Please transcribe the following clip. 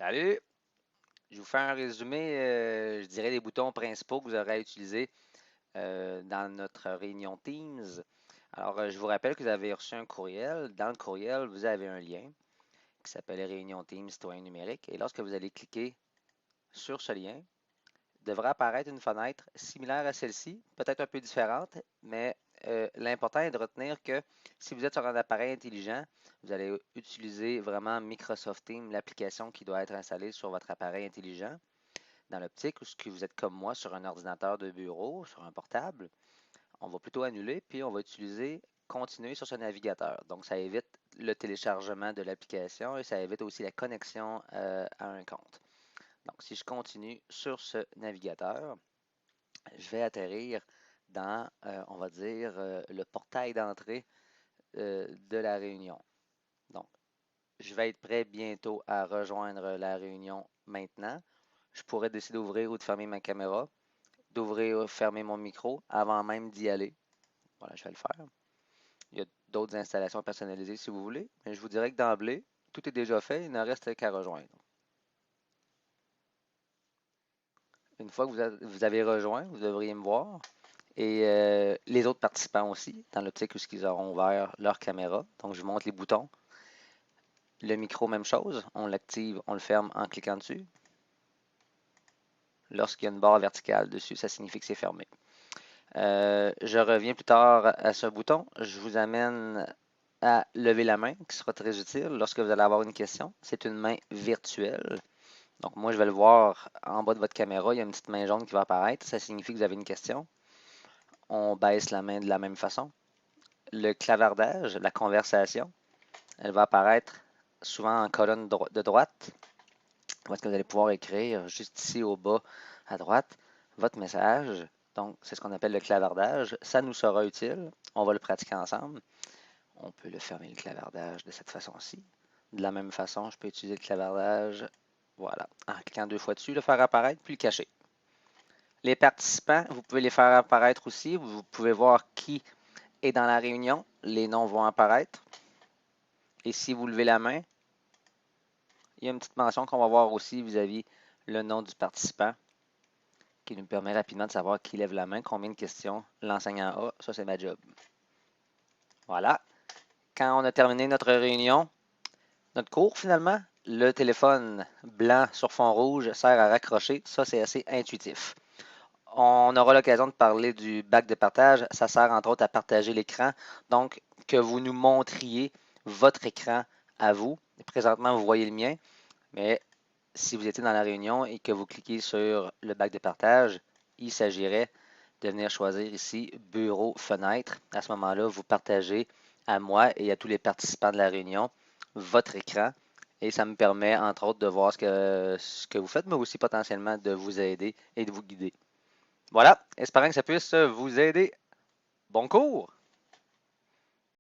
Salut! Je vous fais un résumé, je dirais, des boutons principaux que vous aurez à utiliser dans notre réunion Teams. Alors, je vous rappelle que vous avez reçu un courriel. Dans le courriel, vous avez un lien qui s'appelle Réunion Teams citoyen numérique. Et lorsque vous allez cliquer sur ce lien, devra apparaître une fenêtre similaire à celle-ci, peut-être un peu différente, mais l'important est de retenir que si vous êtes sur un appareil intelligent, vous allez utiliser vraiment Microsoft Teams, l'application qui doit être installée sur votre appareil intelligent. Dans l'optique où ce que vous êtes comme moi sur un ordinateur de bureau, sur un portable, on va plutôt annuler, puis on va utiliser continuer sur ce navigateur. Donc, ça évite le téléchargement de l'application et ça évite aussi la connexion à un compte. Donc, si je continue sur ce navigateur, je vais atterrir dans, on va dire, le portail d'entrée de la réunion. Donc, je vais être prêt bientôt à rejoindre la réunion maintenant. Je pourrais décider d'ouvrir ou de fermer ma caméra, d'ouvrir ou fermer mon micro avant même d'y aller. Voilà, je vais le faire. Il y a d'autres installations personnalisées si vous voulez, mais je vous dirais que d'emblée, tout est déjà fait, il ne reste qu'à rejoindre. Une fois que vous avez rejoint, vous devriez me voir. Et les autres participants aussi, dans l'optique où ils auront ouvert leur caméra. Donc, je vous montre les boutons. Le micro, même chose. On l'active, on le ferme en cliquant dessus. Lorsqu'il y a une barre verticale dessus, ça signifie que c'est fermé. Je reviens plus tard à ce bouton. Je vous amène à lever la main, qui sera très utile lorsque vous allez avoir une question. C'est une main virtuelle. Donc, moi, je vais le voir en bas de votre caméra. Il y a une petite main jaune qui va apparaître. Ça signifie que vous avez une question. On baisse la main de la même façon. Le clavardage, la conversation, elle va apparaître souvent en colonne de droite. Où est-ce que vous allez pouvoir écrire juste ici au bas à droite votre message. Donc, c'est ce qu'on appelle le clavardage. Ça nous sera utile. On va le pratiquer ensemble. On peut le fermer le clavardage de cette façon-ci. De la même façon, je peux utiliser le clavardage, voilà, en cliquant 2 fois dessus, le faire apparaître, puis le cacher. Les participants, vous pouvez les faire apparaître aussi. Vous pouvez voir qui est dans la réunion. Les noms vont apparaître. Et si vous levez la main, il y a une petite mention qu'on va voir aussi vis-à-vis le nom du participant qui nous permet rapidement de savoir qui lève la main, combien de questions l'enseignant a. Ça, c'est ma job. Voilà. Quand on a terminé notre réunion, notre cours finalement, le téléphone blanc sur fond rouge sert à raccrocher. Ça, c'est assez intuitif. On aura l'occasion de parler du bac de partage. Ça sert entre autres à partager l'écran. Donc, que vous nous montriez votre écran à vous. Présentement, vous voyez le mien, mais si vous étiez dans la réunion et que vous cliquez sur le bac de partage, il s'agirait de venir choisir ici Bureau, fenêtre. À ce moment-là, vous partagez à moi et à tous les participants de la réunion votre écran. Et ça me permet, entre autres, de voir ce que vous faites, mais aussi potentiellement de vous aider et de vous guider. Voilà, espérant que ça puisse vous aider. Bon cours!